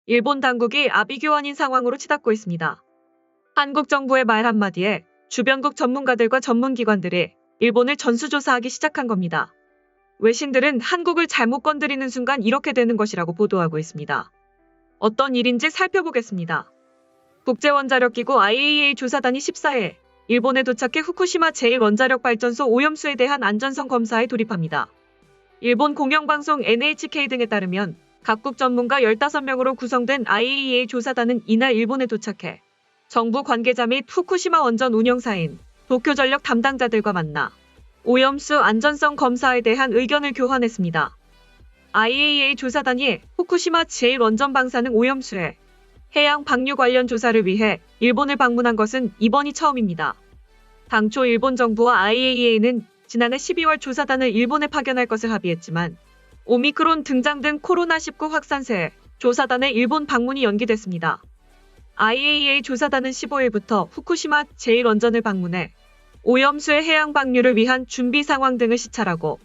일본 당국이 아비규환인 상황으로 치닫고 있습니다. 한국 정부의 말 한마디에 주변국 전문가들과 전문기관들이 일본을 전수조사하기 시작한 겁니다. 외신들은 한국을 잘못 건드리는 순간 이렇게 되는 것이라고 보도하고 있습니다. 어떤 일인지 살펴보겠습니다. 국제원자력기구 IAEA 조사단이 14일 일본에 도착해 후쿠시마 제1원자력발전소 오염수에 대한 안전성 검사에 돌입합니다. 일본 공영방송 NHK 등에 따르면 각국 전문가 15명으로 구성된 IAEA 조사단은 이날 일본에 도착해 정부 관계자 및 후쿠시마 원전 운영사인 도쿄전력 담당자들과 만나 오염수 안전성 검사에 대한 의견을 교환했습니다. IAEA 조사단이 후쿠시마 제1원전 방사능 오염수의 해양 방류 관련 조사를 위해 일본을 방문한 것은 이번이 처음입니다. 당초 일본 정부와 IAEA는 지난해 12월 조사단을 일본에 파견할 것을 합의했지만 오미크론 등장 등 코로나19 확산세에 조사단의 일본 방문이 연기됐습니다. IAEA 조사단은 15일부터 후쿠시마 제1원전을 방문해 오염수의 해양 방류를 위한 준비 상황 등을 시찰하고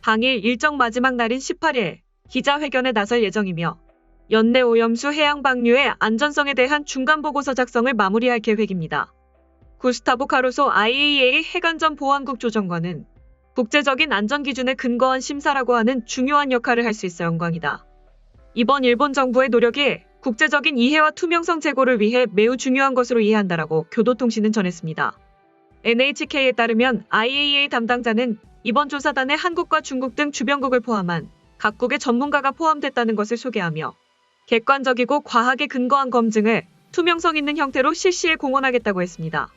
당일 일정 마지막 날인 18일 기자회견에 나설 예정이며 연내 오염수 해양 방류의 안전성에 대한 중간 보고서 작성을 마무리할 계획입니다. 구스타보 카루소 IAEA 해관전 보안국 조정관은 국제적인 안전 기준에 근거한 심사라고 하는 중요한 역할을 할 수 있어 영광이다. 이번 일본 정부의 노력이 국제적인 이해와 투명성 제고를 위해 매우 중요한 것으로 이해한다라고 교도통신은 전했습니다. NHK에 따르면 IAEA 담당자는 이번 조사단에 한국과 중국 등 주변국을 포함한 각국의 전문가가 포함됐다는 것을 소개하며 객관적이고 과학에 근거한 검증을 투명성 있는 형태로 실시에 공언하겠다고 했습니다.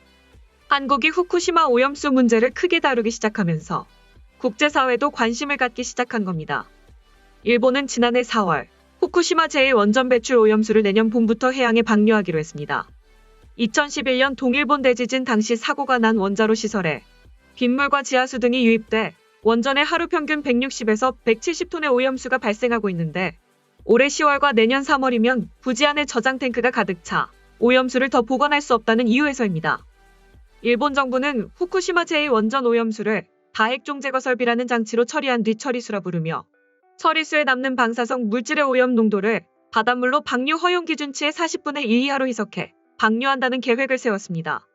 한국이 후쿠시마 오염수 문제를 크게 다루기 시작하면서 국제사회도 관심을 갖기 시작한 겁니다. 일본은 지난해 4월 후쿠시마 제1원전 배출 오염수를 내년 봄부터 해양에 방류하기로 했습니다. 2011년 동일본 대지진 당시 사고가 난 원자로 시설에 빗물과 지하수 등이 유입돼 원전에 하루 평균 160에서 170톤의 오염수가 발생하고 있는데 올해 10월과 내년 3월이면 부지 안에 저장 탱크가 가득 차 오염수를 더 보관할 수 없다는 이유에서입니다. 일본 정부는 후쿠시마 제1원전 오염수를 다핵종 제거 설비라는 장치로 처리한 뒤 처리수라 부르며 처리수에 남는 방사성 물질의 오염 농도를 바닷물로 방류 허용 기준치의 40분의 1 이하로 희석해 방류한다는 계획을 세웠습니다.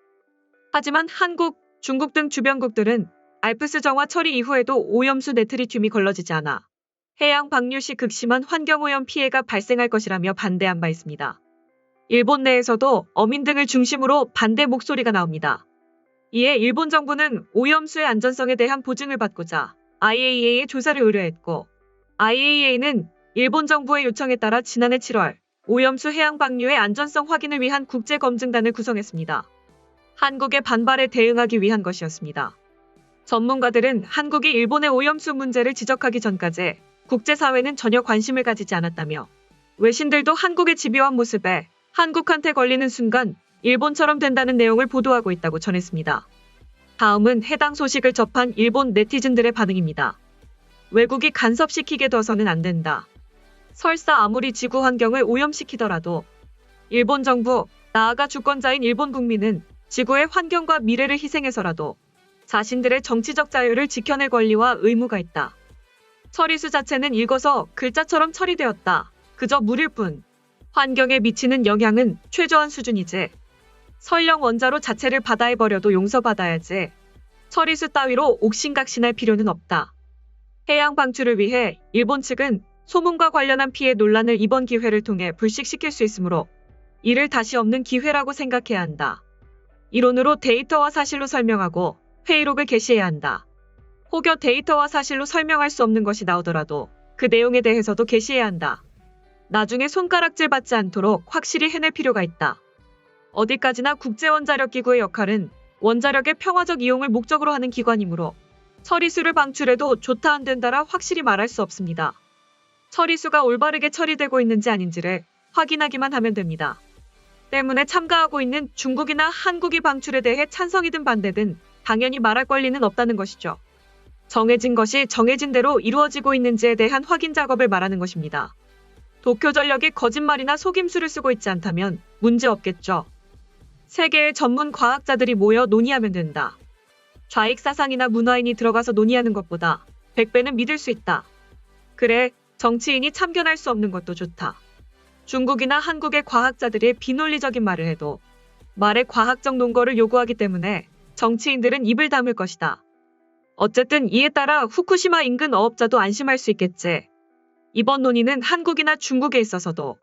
하지만 한국, 중국 등 주변국들은 알프스 정화 처리 이후에도 오염수 네트리튬이 걸러지지 않아 해양 방류 시 극심한 환경오염 피해가 발생할 것이라며 반대한 바 있습니다. 일본 내에서도 어민 등을 중심으로 반대 목소리가 나옵니다. 이에 일본 정부는 오염수의 안전성에 대한 보증을 받고자 IAEA에 조사를 의뢰했고 IAEA는 일본 정부의 요청에 따라 지난해 7월 오염수 해양 방류의 안전성 확인을 위한 국제검증단을 구성했습니다. 한국의 반발에 대응하기 위한 것이었습니다. 전문가들은 한국이 일본의 오염수 문제를 지적하기 전까지 국제사회는 전혀 관심을 가지지 않았다며 외신들도 한국의 집요한 모습에 한국한테 걸리는 순간 일본처럼 된다는 내용을 보도하고 있다고 전했습니다. 다음은 해당 소식을 접한 일본 네티즌들의 반응입니다. 외국이 간섭시키게 둬서는 안 된다. 설사 아무리 지구 환경을 오염시키더라도 일본 정부, 나아가 주권자인 일본 국민은 지구의 환경과 미래를 희생해서라도 자신들의 정치적 자유를 지켜낼 권리와 의무가 있다. 처리수 자체는 읽어서 글자처럼 처리되었다. 그저 물일 뿐. 환경에 미치는 영향은 최저한 수준이지. 설령 원자로 자체를 바다에 버려도 용서받아야지. 처리수 따위로 옥신각신할 필요는 없다. 해양 방출을 위해 일본 측은 소문과 관련한 피해 논란을 이번 기회를 통해 불식시킬 수 있으므로 이를 다시 없는 기회라고 생각해야 한다. 이론으로 데이터와 사실로 설명하고 회의록을 게시해야 한다. 혹여 데이터와 사실로 설명할 수 없는 것이 나오더라도 그 내용에 대해서도 게시해야 한다. 나중에 손가락질 받지 않도록 확실히 해낼 필요가 있다. 어디까지나 국제원자력기구의 역할은 원자력의 평화적 이용을 목적으로 하는 기관이므로 처리수를 방출해도 좋다 안 된다라 확실히 말할 수 없습니다. 처리수가 올바르게 처리되고 있는지 아닌지를 확인하기만 하면 됩니다. 때문에 참가하고 있는 중국이나 한국이 방출에 대해 찬성이든 반대든 당연히 말할 권리는 없다는 것이죠. 정해진 것이 정해진 대로 이루어지고 있는지에 대한 확인 작업을 말하는 것입니다. 도쿄전력이 거짓말이나 속임수를 쓰고 있지 않다면 문제 없겠죠. 세계의 전문 과학자들이 모여 논의하면 된다. 좌익사상이나 문화인이 들어가서 논의하는 것보다 100배는 믿을 수 있다. 그래, 정치인이 참견할 수 없는 것도 좋다. 중국이나 한국의 과학자들이 비논리적인 말을 해도 말에 과학적 논거를 요구하기 때문에 정치인들은 입을 다물 것이다. 어쨌든 이에 따라 후쿠시마 인근 어업자도 안심할 수 있겠지. 이번 논의는 한국이나 중국에 있어서도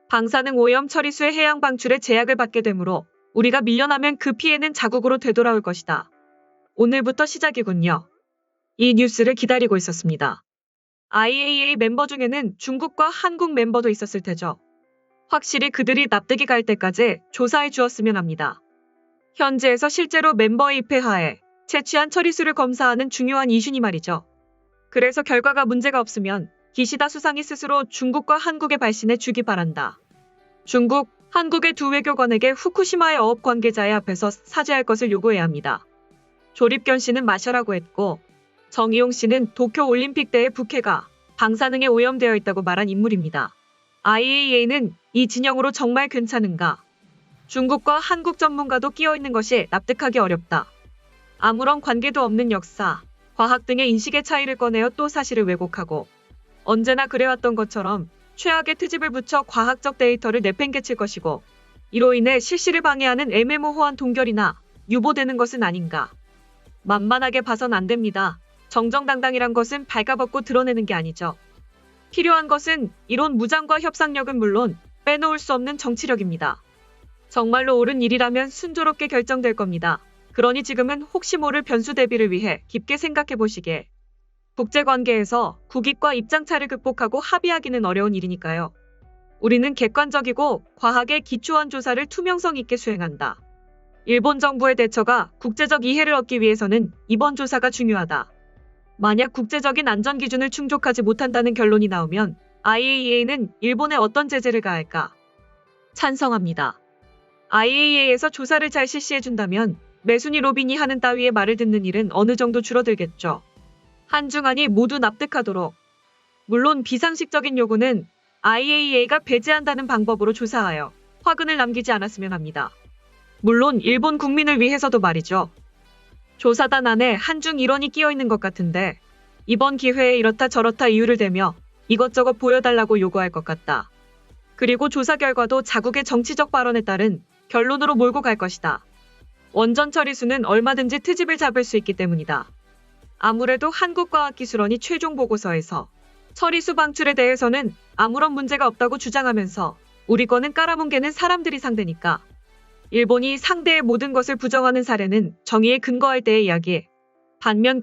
방사능 오염 처리수의 해양 방출에 제약을 받게 되므로 우리가 밀려나면 그 피해는 자국으로 되돌아올 것이다. 오늘부터 시작이군요. 이 뉴스를 기다리고 있었습니다. IAEA 멤버 중에는 중국과 한국 멤버도 있었을 테죠. 확실히 그들이 납득이 갈 때까지 조사해 주었으면 합니다. 현지에서 실제로 멤버의 입회하에 채취한 처리수를 검사하는 중요한 이슈니 말이죠. 그래서 결과가 문제가 없으면 기시다 수상이 스스로 중국과 한국에 발신해 주기 바란다. 중국, 한국의 두 외교관에게 후쿠시마의 어업 관계자의 앞에서 사죄할 것을 요구해야 합니다. 조립견 씨는 마셔라고 했고 정의용 씨는 도쿄 올림픽 때의 북해가 방사능에 오염되어 있다고 말한 인물입니다. IAEA는 이 진영으로 정말 괜찮은가? 중국과 한국 전문가도 끼어 있는 것이 납득하기 어렵다. 아무런 관계도 없는 역사, 과학 등의 인식의 차이를 꺼내어 또 사실을 왜곡하고 언제나 그래왔던 것처럼 최악의 트집을 붙여 과학적 데이터를 내팽개칠 것이고 이로 인해 실시를 방해하는 애매모호한 동결이나 유보되는 것은 아닌가. 만만하게 봐선 안 됩니다. 정정당당이란 것은 발가벗고 드러내는 게 아니죠. 필요한 것은 이론 무장과 협상력은 물론 빼놓을 수 없는 정치력입니다. 정말로 옳은 일이라면 순조롭게 결정될 겁니다. 그러니 지금은 혹시 모를 변수 대비를 위해 깊게 생각해 보시게. 국제관계에서 국익과 입장차를 극복하고 합의하기는 어려운 일이니까요. 우리는 객관적이고 과학에 기초한 조사를 투명성 있게 수행한다. 일본 정부의 대처가 국제적 이해를 얻기 위해서는 이번 조사가 중요하다. 만약 국제적인 안전 기준을 충족하지 못한다는 결론이 나오면 IAEA는 일본에 어떤 제재를 가할까? 찬성합니다. IAEA에서 조사를 잘 실시해준다면 매순이 로빈이 하는 따위의 말을 듣는 일은 어느 정도 줄어들겠죠. 한중한이 모두 납득하도록. 물론 비상식적인 요구는 IAEA가 배제한다는 방법으로 조사하여 화근을 남기지 않았으면 합니다. 물론 일본 국민을 위해서도 말이죠. 조사단 안에 한중 일원이 끼어 있는 것 같은데 이번 기회에 이렇다 저렇다 이유를 대며 이것저것 보여달라고 요구할 것 같다. 그리고 조사 결과도 자국의 정치적 발언에 따른 결론으로 몰고 갈 것이다. 원전 처리수는 얼마든지 트집을 잡을 수 있기 때문이다. 아무래도 한국과학기술원이 최종 보고서에서 처리수 방출에 대해서는 아무런 문제가 없다고 주장하면서 우리 거는 깔아뭉개는 사람들이 상대니까. 일본이 상대의 모든 것을 부정하는 사례는 정의에 근거할 때의 이야기. 반면